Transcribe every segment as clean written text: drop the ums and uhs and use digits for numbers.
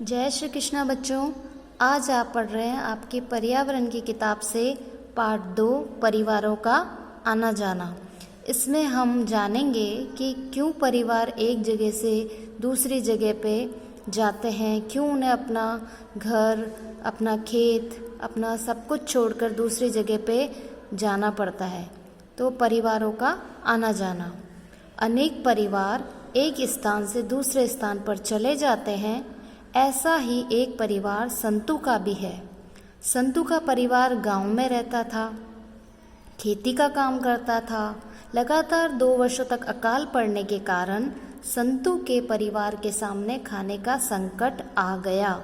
जय श्री कृष्णा बच्चों। आज आप पढ़ रहे हैं आपकी पर्यावरण की किताब से पाठ 2 परिवारों का आना जाना। इसमें हम जानेंगे कि क्यों परिवार एक जगह से दूसरी जगह पे जाते हैं, क्यों उन्हें अपना घर, अपना खेत, अपना सब कुछ छोड़कर दूसरी जगह पे जाना पड़ता है। तो परिवारों का आना जाना। अनेक परिवार एक स्थान से दूसरे स्थान पर चले जाते हैं। ऐसा ही एक परिवार संतू का भी है। संतू का परिवार गांव में रहता था, खेती का काम करता था। लगातार 2 वर्षों तक अकाल पड़ने के कारण संतू के परिवार के सामने खाने का संकट आ गया।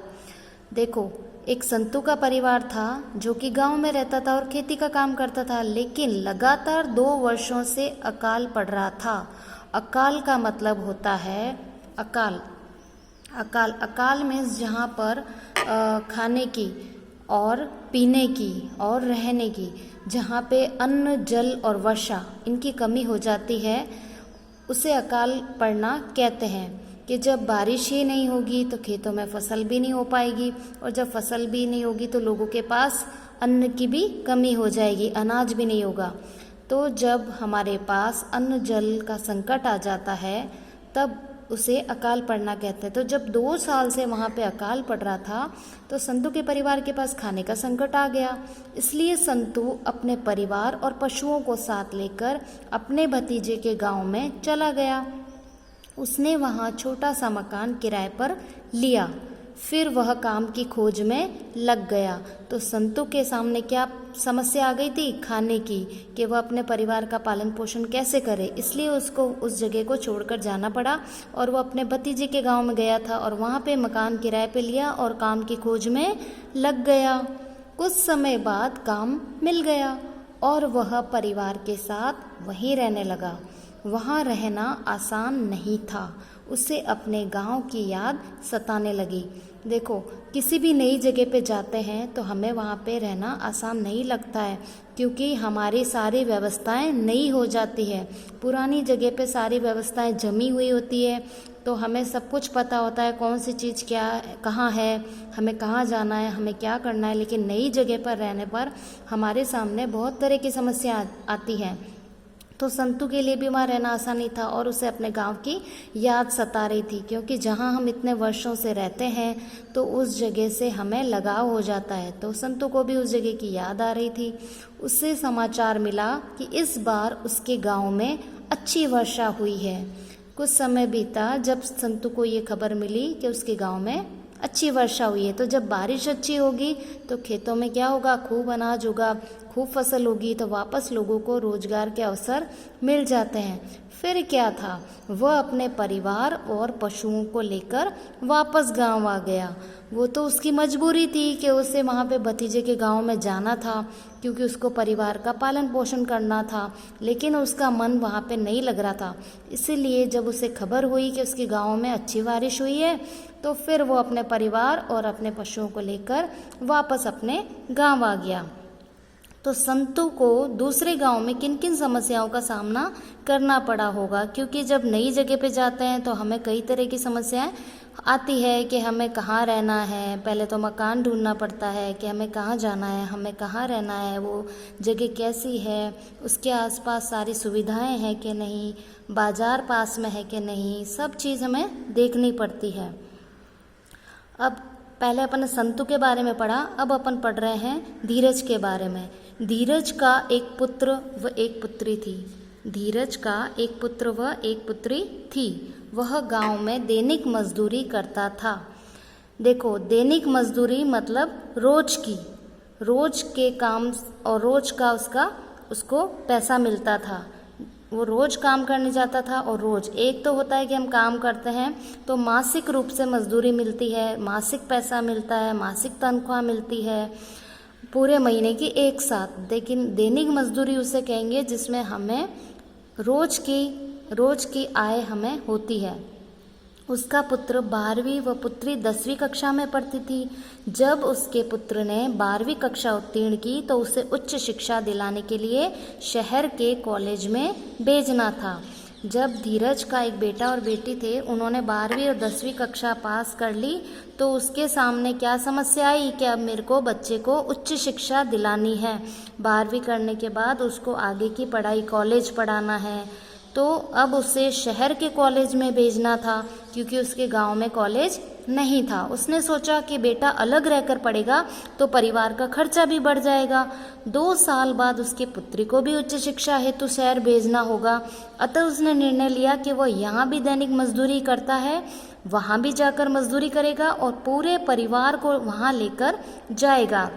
देखो, एक संतू का परिवार था जो कि गांव में रहता था और खेती का काम करता था, लेकिन लगातार 2 वर्षों से अकाल पड़ रहा था। अकाल का मतलब होता है अकाल मीन्स जहाँ पर खाने की और पीने की और रहने की, जहाँ पे अन्न, जल और वर्षा इनकी कमी हो जाती है, उसे अकाल पड़ना कहते हैं। कि जब बारिश ही नहीं होगी तो खेतों में फसल भी नहीं हो पाएगी, और जब फसल भी नहीं होगी तो लोगों के पास अन्न की भी कमी हो जाएगी, अनाज भी नहीं होगा। तो जब हमारे पास अन्न जल का संकट आ जाता है तब उसे अकाल पड़ना कहते हैं। तो जब 2 साल से वहाँ पे अकाल पड़ रहा था तो संतू के परिवार के पास खाने का संकट आ गया। इसलिए संतू अपने परिवार और पशुओं को साथ लेकर अपने भतीजे के गांव में चला गया। उसने वहाँ छोटा सा मकान किराए पर लिया। फिर वह काम की खोज में लग गया। तो संतू के सामने क्या समस्या आ गई थी? खाने की, कि वह अपने परिवार का पालन पोषण कैसे करे। इसलिए उसको उस जगह को छोड़कर जाना पड़ा और वह अपने भतीजे के गांव में गया था और वहाँ पे मकान किराए पे लिया और काम की खोज में लग गया। कुछ समय बाद काम मिल गया और वह परिवार के साथ वहीं रहने लगा। वहाँ रहना आसान नहीं था। उसे अपने गांव की याद सताने लगी। देखो, किसी भी नई जगह पे जाते हैं तो हमें वहाँ पे रहना आसान नहीं लगता है, क्योंकि हमारी सारी व्यवस्थाएं नई हो जाती है। पुरानी जगह पे सारी व्यवस्थाएं जमी हुई होती है, तो हमें सब कुछ पता होता है, कौन सी चीज़ क्या कहाँ है, हमें कहाँ जाना है, हमें क्या करना है। लेकिन नई जगह पर रहने पर हमारे सामने बहुत तरह की समस्या आती हैं। तो संतू के लिए भी वहाँ रहना आसान नहीं था और उसे अपने गांव की याद सता रही थी, क्योंकि जहाँ हम इतने वर्षों से रहते हैं तो उस जगह से हमें लगाव हो जाता है। तो संतू को भी उस जगह की याद आ रही थी। उससे समाचार मिला कि इस बार उसके गांव में अच्छी वर्षा हुई है। कुछ समय बीता जब संतू को ये खबर मिली कि उसके गाँव में अच्छी वर्षा हुई है। तो जब बारिश अच्छी होगी तो खेतों में क्या होगा? खूब अनाज होगा, खूब फसल होगी, तो वापस लोगों को रोजगार के अवसर मिल जाते हैं। फिर क्या था? वह अपने परिवार और पशुओं को लेकर वापस गांव आ गया। वो तो उसकी मजबूरी थी कि उसे वहाँ पे भतीजे के गांव में जाना था, क्योंकि उसको परिवार का पालन पोषण करना था। लेकिन उसका मन वहाँ पे नहीं लग रहा था। इसीलिए जब उसे खबर हुई कि उसके गांव में अच्छी बारिश हुई है तो फिर वो अपने परिवार और अपने पशुओं को लेकर वापस अपने गांव आ गया। तो संतू को दूसरे गांव में किन किन समस्याओं का सामना करना पड़ा होगा, क्योंकि जब नई जगह पे जाते हैं तो हमें कई तरह की समस्याएं आती है कि हमें कहाँ रहना है। पहले तो मकान ढूंढना पड़ता है कि हमें कहाँ जाना है, हमें कहाँ रहना है, वो जगह कैसी है, उसके आसपास सारी सुविधाएं हैं कि नहीं, बाजार पास में है कि नहीं, सब चीज़ हमें देखनी पड़ती है। अब पहले अपन ने संतू के बारे में पढ़ा, अब अपन पढ़ रहे हैं धीरज के बारे में। धीरज का एक पुत्र व एक पुत्री थी। धीरज का एक पुत्र व एक पुत्री थी। वह गांव में दैनिक मजदूरी करता था। देखो, दैनिक मजदूरी मतलब रोज के काम और रोज का उसको पैसा मिलता था। वो रोज काम करने जाता था और रोज, एक तो होता है कि हम काम करते हैं तो मासिक रूप से मजदूरी मिलती है, मासिक पैसा मिलता है, मासिक तनख्वाह मिलती है पूरे महीने की एक साथ। लेकिन दैनिक मजदूरी उसे कहेंगे जिसमें हमें रोज की आय हमें होती है। उसका पुत्र 12वीं व पुत्री 10वीं कक्षा में पढ़ती थी। जब उसके पुत्र ने 12वीं कक्षा उत्तीर्ण की तो उसे उच्च शिक्षा दिलाने के लिए शहर के कॉलेज में भेजना था। जब धीरज का एक बेटा और बेटी थे, उन्होंने 12वीं और 10वीं कक्षा पास कर ली, तो उसके सामने क्या समस्या आई कि अब मेरे को बच्चे को उच्च शिक्षा दिलानी है। 12वीं करने के बाद उसको आगे की पढ़ाई कॉलेज पढ़ाना है, तो अब उसे शहर के कॉलेज में भेजना था क्योंकि उसके गांव में कॉलेज नहीं था। उसने सोचा कि बेटा अलग रहकर पढ़ेगा तो परिवार का खर्चा भी बढ़ जाएगा। 2 साल बाद उसकी पुत्री को भी उच्च शिक्षा हेतु शहर भेजना होगा, अतः उसने निर्णय लिया कि वो यहाँ भी दैनिक मजदूरी करता है, वहाँ भी जाकर मजदूरी करेगा और पूरे परिवार को वहाँ लेकर जाएगा।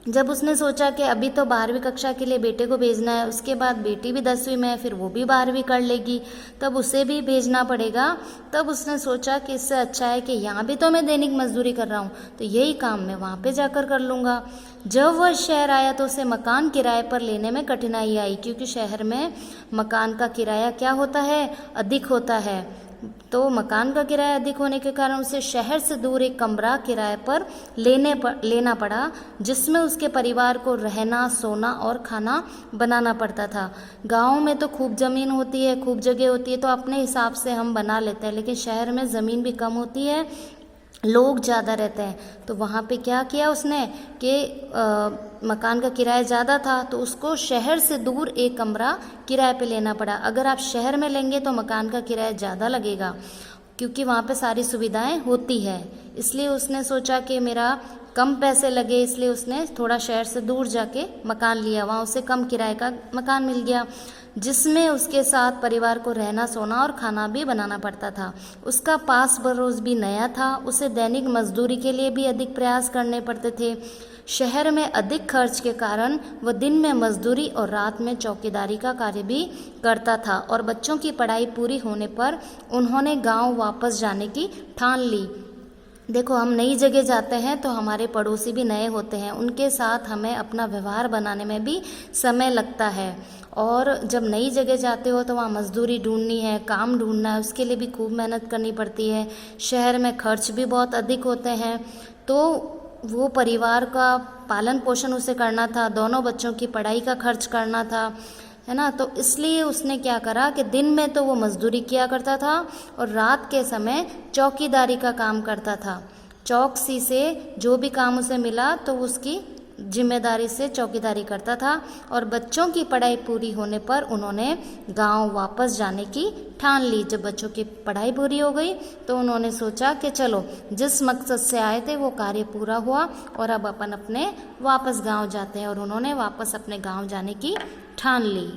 जब उसने सोचा कि अभी तो 12वीं कक्षा के लिए बेटे को भेजना है, उसके बाद बेटी भी 10वीं में है, फिर वो भी 12वीं कर लेगी, तब उसे भी भेजना पड़ेगा। तब उसने सोचा कि इससे अच्छा है कि यहाँ भी तो मैं दैनिक मजदूरी कर रहा हूँ, तो यही काम मैं वहाँ पे जाकर कर लूँगा। जब वह शहर आया तो उसे मकान किराए पर लेने में कठिनाई आई, क्योंकि शहर में मकान का किराया क्या होता है, अधिक होता है। तो मकान का किराया अधिक होने के कारण उसे शहर से दूर एक कमरा किराए पर लेना पड़ा, जिसमें उसके परिवार को रहना, सोना और खाना बनाना पड़ता था। गाँव में तो खूब ज़मीन होती है, खूब जगह होती है, तो अपने हिसाब से हम बना लेते हैं, लेकिन शहर में ज़मीन भी कम होती है, लोग ज़्यादा रहते हैं। तो वहाँ पे क्या किया उसने कि मकान का किराया ज़्यादा था तो उसको शहर से दूर एक कमरा किराए पे लेना पड़ा। अगर आप शहर में लेंगे तो मकान का किराया ज़्यादा लगेगा, क्योंकि वहाँ पे सारी सुविधाएं होती है। इसलिए उसने सोचा कि मेरा कम पैसे लगे, इसलिए उसने थोड़ा शहर से दूर जाके मकान लिया। वहाँ उसे कम किराए का मकान मिल गया, जिसमें उसके साथ परिवार को रहना, सोना और खाना भी बनाना पड़ता था। उसका पास पड़ोस भी नया था, उसे दैनिक मजदूरी के लिए भी अधिक प्रयास करने पड़ते थे। शहर में अधिक खर्च के कारण वह दिन में मजदूरी और रात में चौकीदारी का कार्य भी करता था, और बच्चों की पढ़ाई पूरी होने पर उन्होंने गांव वापस जाने की ठान ली। देखो, हम नई जगह जाते हैं तो हमारे पड़ोसी भी नए होते हैं, उनके साथ हमें अपना व्यवहार बनाने में भी समय लगता है। और जब नई जगह जाते हो तो वहाँ मजदूरी ढूंढनी है, काम ढूंढना है, उसके लिए भी खूब मेहनत करनी पड़ती है। शहर में खर्च भी बहुत अधिक होते हैं, तो वो परिवार का पालन पोषण उसे करना था, दोनों बच्चों की पढ़ाई का खर्च करना था, है ना। तो इसलिए उसने क्या करा कि दिन में तो वो मजदूरी किया करता था और रात के समय चौकीदारी का काम करता था। चौकसी से जो भी काम उसे मिला तो उसकी जिम्मेदारी से चौकीदारी करता था। और बच्चों की पढ़ाई पूरी होने पर उन्होंने गांव वापस जाने की ठान ली। जब बच्चों की पढ़ाई पूरी हो गई तो उन्होंने सोचा कि चलो, जिस मकसद से आए थे वो कार्य पूरा हुआ और अब अपन अपने वापस गांव जाते हैं, और उन्होंने वापस अपने गांव जाने की ठान ली।